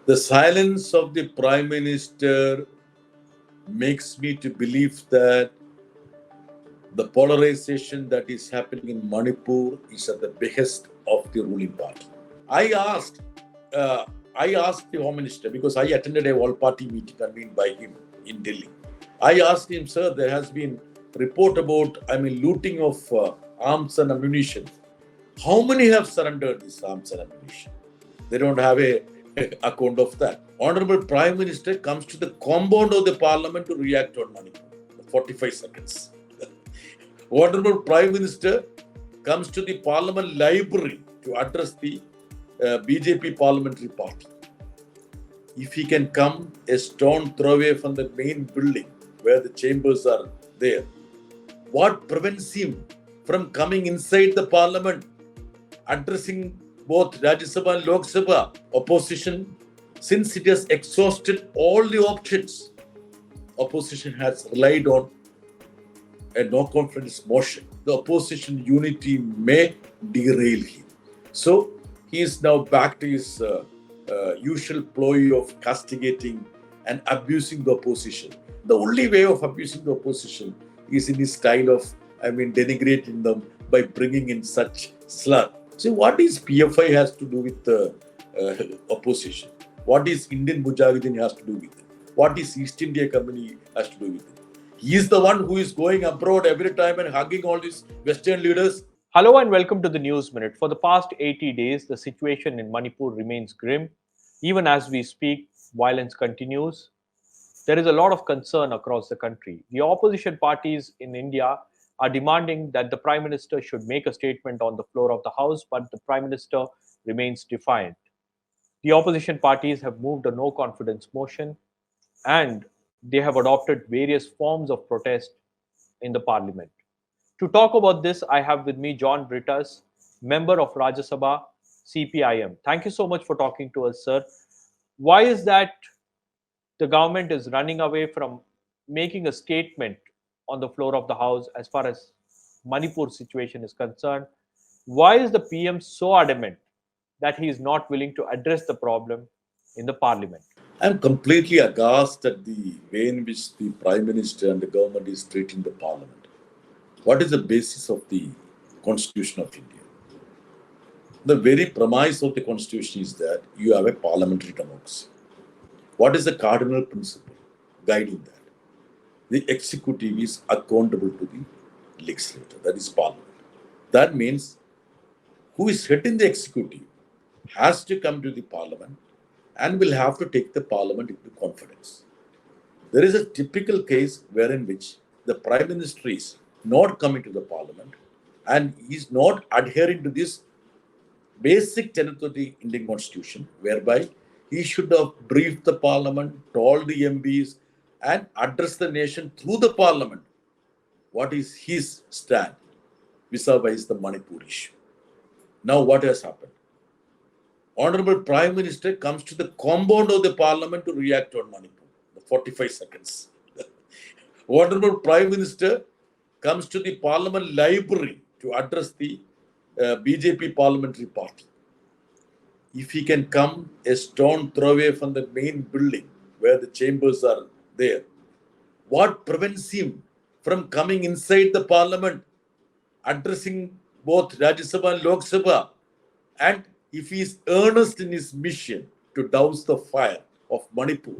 The silence of the Prime Minister makes me to believe that the polarization that is happening in Manipur is at the behest of the ruling party. I asked, uh, I asked the Home Minister because I attended a all-party meeting convened by him in Delhi. I asked him, sir, there has been report about, looting of arms and ammunition. How many have surrendered these arms and ammunition? They don't have a account of that. Honorable Prime Minister comes to the compound of the Parliament to react on Manipur. 45 seconds. Honorable Prime Minister comes to the Parliament library to address the BJP parliamentary party. If he can come a stone throw away from the main building where the chambers are there, what prevents him from coming inside the Parliament, addressing both Rajya Sabha and Lok Sabha? Opposition, since it has exhausted all the options, opposition has relied on a no confidence motion. The opposition unity may derail him. So he is now back to his usual ploy of castigating and abusing the opposition. The only way of abusing the opposition is in his style of, denigrating them by bringing in such slur. So what is PFI has to do with the opposition? What is Indian Mujahideen has to do with it? What is East India Company has to do with it? He is the one who is going abroad every time and hugging all these Western leaders. Hello and welcome to the News Minute. For the past 80 days, the situation in Manipur remains grim. Even as we speak, violence continues. There is a lot of concern across the country. The opposition parties in India are demanding that the Prime Minister should make a statement on the floor of the House, but the Prime Minister remains defiant. The opposition parties have moved a no confidence motion and they have adopted various forms of protest in the parliament. To talk about this, I have with me John Brittas, member of Rajya Sabha, CPIM. Thank you so much for talking to us, sir. Why is that the government is running away from making a statement on the floor of the House as far as Manipur situation is concerned? Why is the PM so adamant that he is not willing to address the problem in the parliament? I'm completely aghast at the way in which the Prime Minister and the government is treating the Parliament. What is the basis of the Constitution of India? The very premise of the Constitution is that you have a parliamentary democracy. What is the cardinal principle guiding that? The executive is accountable to the legislature, that is Parliament. That means who is heading the executive has to come to the Parliament and will have to take the Parliament into confidence. There is a typical case wherein which the Prime Minister is not coming to the Parliament and is not adhering to this basic tenet of the Indian Constitution, whereby he should have briefed the Parliament, told the MPs, and addressed the nation through the Parliament. What is his stand vis-a-vis the Manipur issue? Now, what has happened? Honorable Prime Minister comes to the compound of the Parliament to react on Manipur. 45 seconds. Honorable Prime Minister comes to the Parliament library to address the BJP parliamentary party. If he can come a stone throw away from the main building where the chambers are there, what prevents him from coming inside the Parliament, addressing both Rajya Sabha and Lok Sabha? And if he is earnest in his mission to douse the fire of Manipur,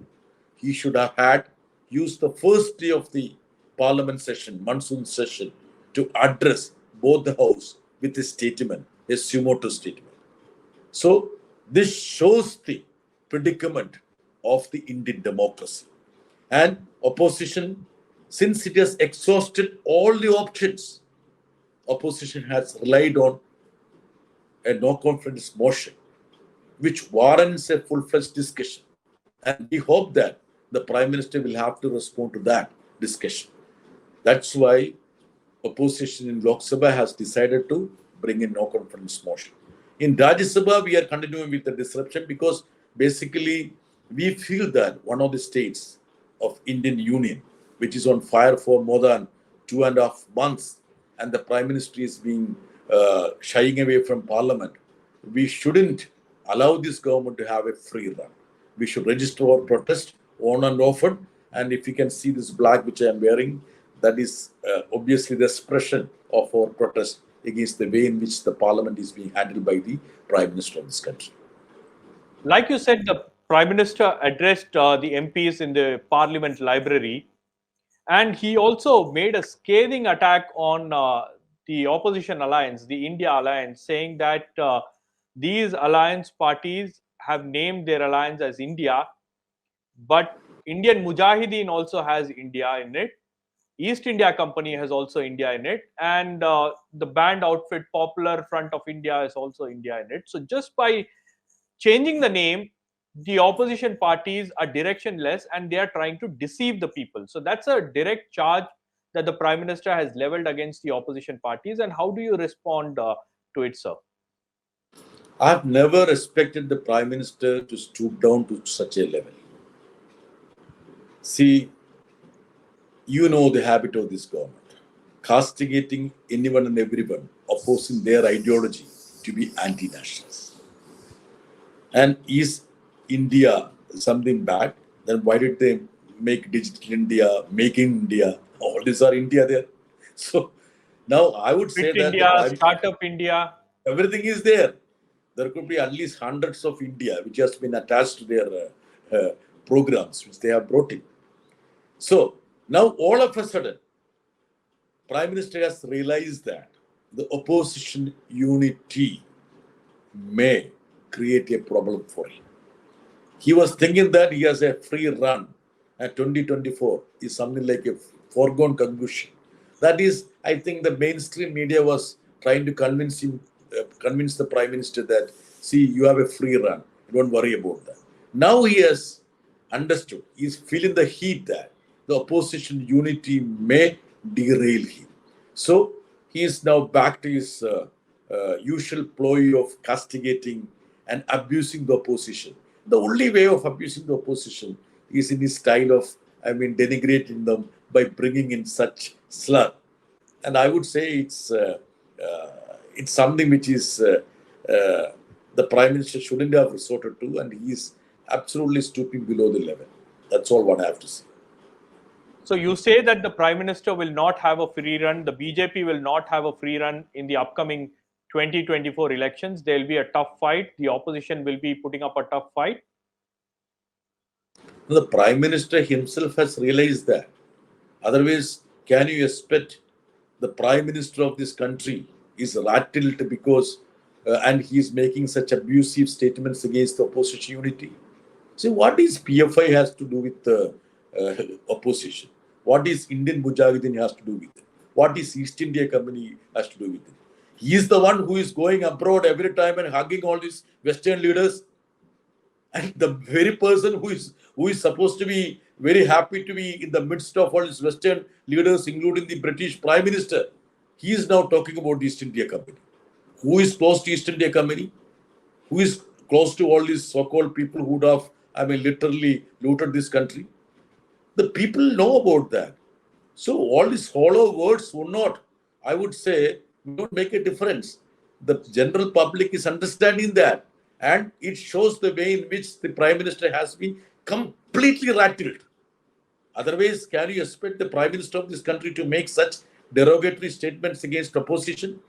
he should have used the first day of the Parliament session, monsoon session, to address both the House with a statement, a sumo statement. So this shows the predicament of the Indian democracy. And opposition, since it has exhausted all the options, opposition has relied on a no confidence motion, which warrants a full-fledged discussion. And we hope that the Prime Minister will have to respond to that discussion. That's why opposition in Lok Sabha has decided to bring in no confidence motion. In Rajya Sabha, we are continuing with the disruption because basically we feel that one of the states of Indian Union, which is on fire for more than 2.5 months, and the Prime Minister is being shying away from Parliament, we shouldn't allow this government to have a free run. we should register our protest on and often. And if you can see this black which I am wearing, that is obviously the expression of our protest against the way in which the parliament is being handled by the prime minister of this country. Like you said, the Prime Minister addressed the MPs in the Parliament library, and he also made a scathing attack on the opposition alliance, the India alliance, saying that these alliance parties have named their alliance as India, but Indian Mujahideen also has India in it. East India Company has also India in it, and the band outfit Popular Front of India is also India in it. So just by changing the name, the opposition parties are directionless and they are trying to deceive the people. So that's a direct charge that the Prime Minister has leveled against the opposition parties. And how do you respond to it, sir? I've never expected the prime minister to stoop down to such a level. See, you know the habit of this government, castigating anyone and everyone opposing their ideology to be anti-nationals. And is India something bad? Then why did they make Digital India, Making India? All these are India there. So now I would say Fit that the India, prime, Startup India. everything is there. There could be at least hundreds of India which has been attached to their programs which they have brought in. So now all of a sudden, Prime Minister has realized that the opposition unity may create a problem for him. He was thinking that he has a free run at 2024 is something like a foregone conclusion. That is, I think the mainstream media was trying to convince him, convince the Prime Minister that, see, you have a free run. Don't worry about that. Now he has understood. He's feeling the heat that the opposition unity may derail him. So he is now back to his usual ploy of castigating and abusing the opposition. The only way of abusing the opposition is in his style of, denigrating them by bringing in such slur. And I would say it's something which is the prime minister shouldn't have resorted to, and he is absolutely stooping below the level. That's all what I have to say. So you say that the Prime Minister will not have a free run, the BJP will not have a free run in the upcoming 2024 elections. There will be a tough fight. The opposition will be putting up a tough fight. The prime minister himself has realized that. Otherwise, can you expect the prime minister of this country is rattled because and he is making such abusive statements against the opposition unity? See, what is PFI has to do with the opposition? What is Indian Mujahideen has to do with it? What is East India Company has to do with it? He is the one who is going abroad every time and hugging all these Western leaders, and the very person who is supposed to be very happy to be in the midst of all these Western leaders, including the British Prime Minister, he is now talking about the East India Company. Who is close to East India Company? Who is close to all these so-called people who would have, literally looted this country? The people know about that. So all these hollow words would not, I would say, would make a difference. The general public is understanding that, and it shows the way in which the Prime Minister has been completely rattled. Otherwise, can you expect the Prime Minister of this country to make such derogatory statements against opposition?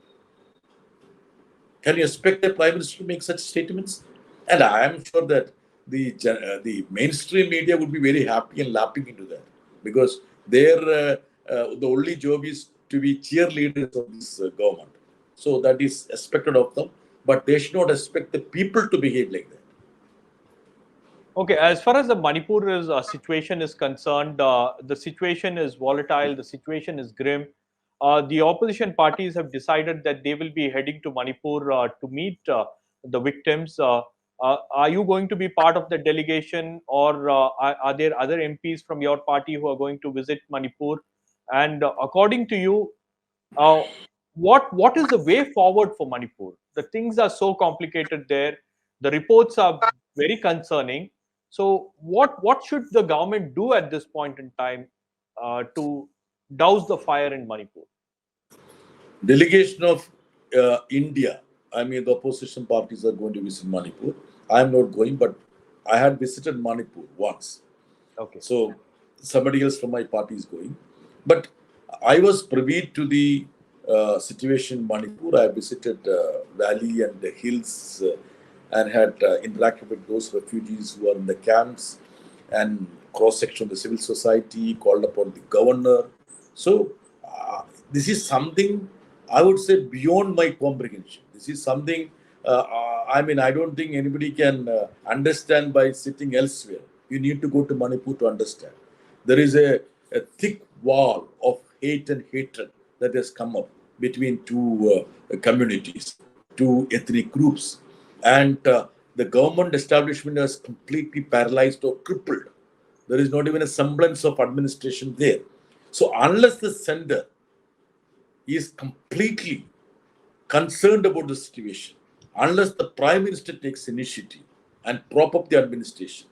Can you expect the Prime Minister to make such statements? And I am sure that the mainstream media would be very happy and lapping into that, because their the only job is to be cheerleaders of this government. So that is expected of them, but they should not expect the people to behave like that. Okay, as far as the Manipur situation is concerned, the situation is volatile, the situation is grim. The opposition parties have decided that they will be heading to Manipur to meet the victims. Are you going to be part of the delegation, or are there other MPs from your party who are going to visit Manipur? And according to you, uh, what is the way forward for Manipur? The things are so complicated there. The reports are very concerning. So, what should the government do at this point in time to douse the fire in Manipur? Delegation of India, the opposition parties are going to visit Manipur. I am not going, but I had visited Manipur once. Okay. So somebody else from my party is going. But I was privy to the situation in Manipur. I visited valley and the hills and had interacted with those refugees who are in the camps and cross-section of the civil society, called upon the governor. So this is something I would say beyond my comprehension. This is something, I mean, I don't think anybody can understand by sitting elsewhere. You need to go to Manipur to understand. There is a thick wall of hate and hatred that has come up between two communities, two ethnic groups. And the government establishment has completely paralyzed or crippled. There is not even a semblance of administration there. So, unless the center is completely concerned about the situation, unless the Prime Minister takes initiative and prop up the administration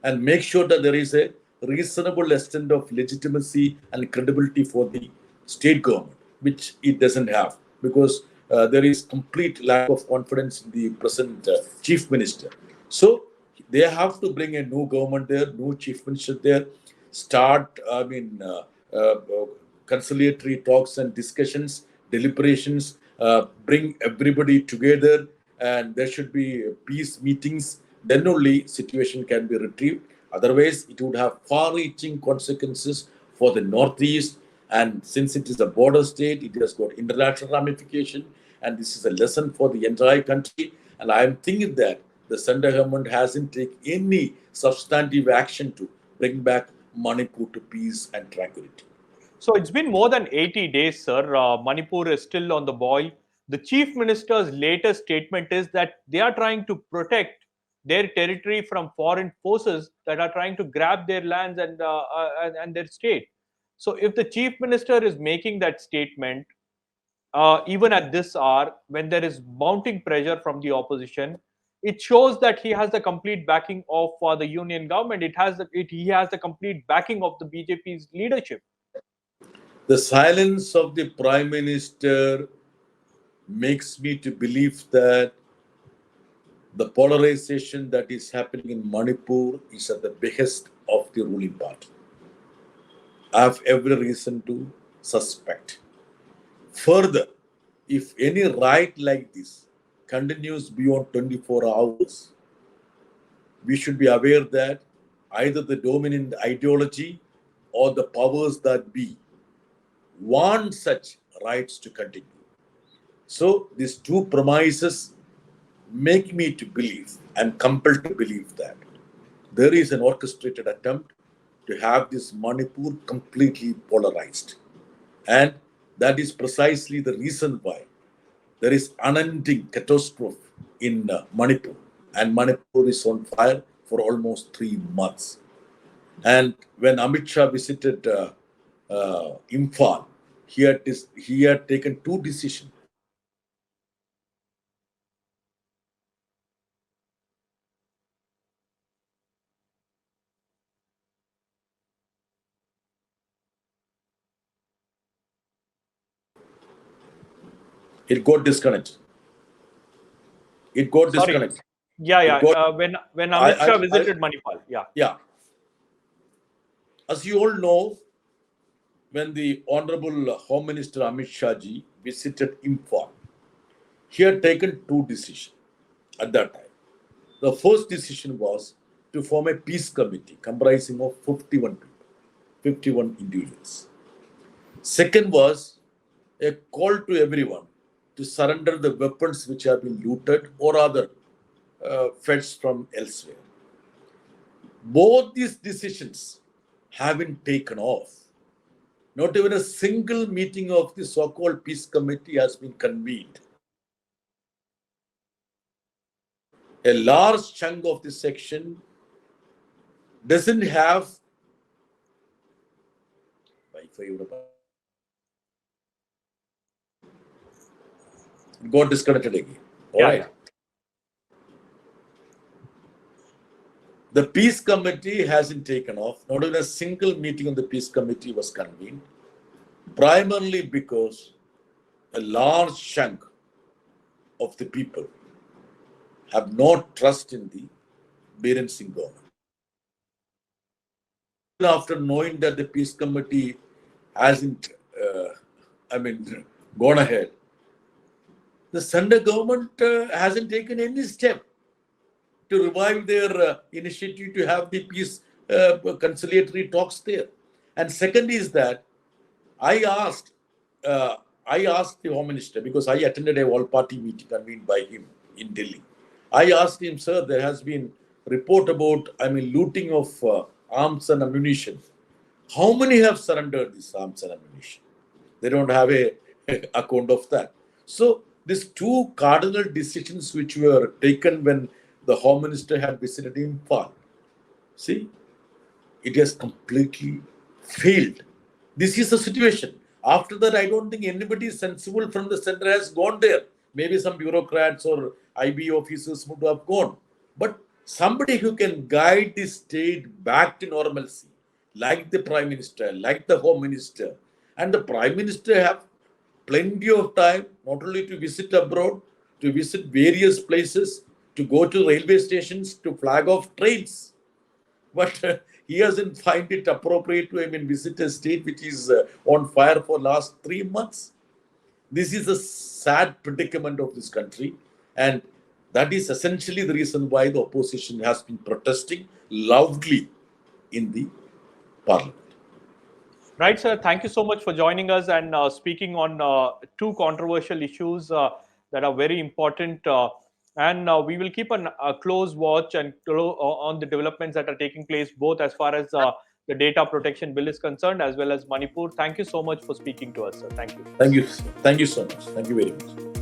and make sure that there is a reasonable extent of legitimacy and credibility for the state government, which it doesn't have, because there is complete lack of confidence in the present chief minister. So they have to bring a new government there, new chief minister there, start, conciliatory talks and discussions, deliberations, bring everybody together, and there should be peace meetings. Then only situation can be retrieved. Otherwise, it would have far-reaching consequences for the Northeast. And since it is a border state, it has got international ramification. And this is a lesson for the entire country. And I am thinking that the central government hasn't taken any substantive action to bring back Manipur to peace and tranquility. So it's been more than 80 days, sir. Manipur is still on the boil. The chief minister's latest statement is that they are trying to protect their territory from foreign forces that are trying to grab their lands and their state. So if the chief minister is making that statement, even at this hour, when there is mounting pressure from the opposition, it shows that he has the complete backing of the union government. He has the complete backing of the BJP's leadership. The silence of the Prime Minister makes me to believe that the polarization that is happening in Manipur is at the behest of the ruling party. I have every reason to suspect. Further, if any riot like this continues beyond 24 hours, we should be aware that either the dominant ideology or the powers that be want such riots to continue. So, these two premises make me to believe, I'm compelled to believe that there is an orchestrated attempt to have this Manipur completely polarized. And that is precisely the reason why there is unending catastrophe in Manipur. And Manipur is on fire for almost 3 months. And when Amit Shah visited Imphal, he had taken two decisions. It got disconnected. It got Sorry. disconnected. Yeah, It yeah. got. When Amit Shah I visited Manipal, yeah. yeah. As you all know, when the Honorable Home Minister Amit Shah ji visited Imphal, he had taken two decisions at that time. The first decision was to form a peace committee comprising of 51 people, 51 individuals. Second was a call to everyone to surrender the weapons which have been looted or other fetched from elsewhere. Both these decisions have been taken off. Not even a single meeting of the so-called peace committee has been convened. A large chunk of the section doesn't have got disconnected again. All Yeah, right. yeah. The peace committee hasn't taken off. Not even a single meeting of the peace committee was convened, primarily because a large chunk of the people have no trust in the Biren Singh government. After knowing that the peace committee hasn't, gone ahead, the center government hasn't taken any step to revive their initiative to have the peace conciliatory talks there. And second is that I asked, I asked the Home Minister, because I attended a all-party meeting convened by him in Delhi. I asked him, sir, there has been report about, looting of arms and ammunition. How many have surrendered these arms and ammunition? They don't have a account of that. So these two cardinal decisions which were taken when the Home Minister had visited Imphal, see, it has completely failed. This is the situation. After that, I don't think anybody sensible from the center has gone there. Maybe some bureaucrats or IB officers would have gone. But somebody who can guide the state back to normalcy, like the Prime Minister, like the Home Minister, and the Prime Minister have plenty of time not only to visit abroad, to visit various places, to go to railway stations, to flag off trains. But he doesn't find it appropriate to visit a state which is on fire for last 3 months. This is a sad predicament of this country, and that is essentially the reason why the opposition has been protesting loudly in the parliament. Right, sir. Thank you so much for joining us and speaking on two controversial issues that are very important. And we will keep a close watch and on the developments that are taking place, both as far as the data protection bill is concerned, as well as Manipur. Thank you so much for speaking to us, sir. Thank you. Thank you. Thank you so much. Thank you very much.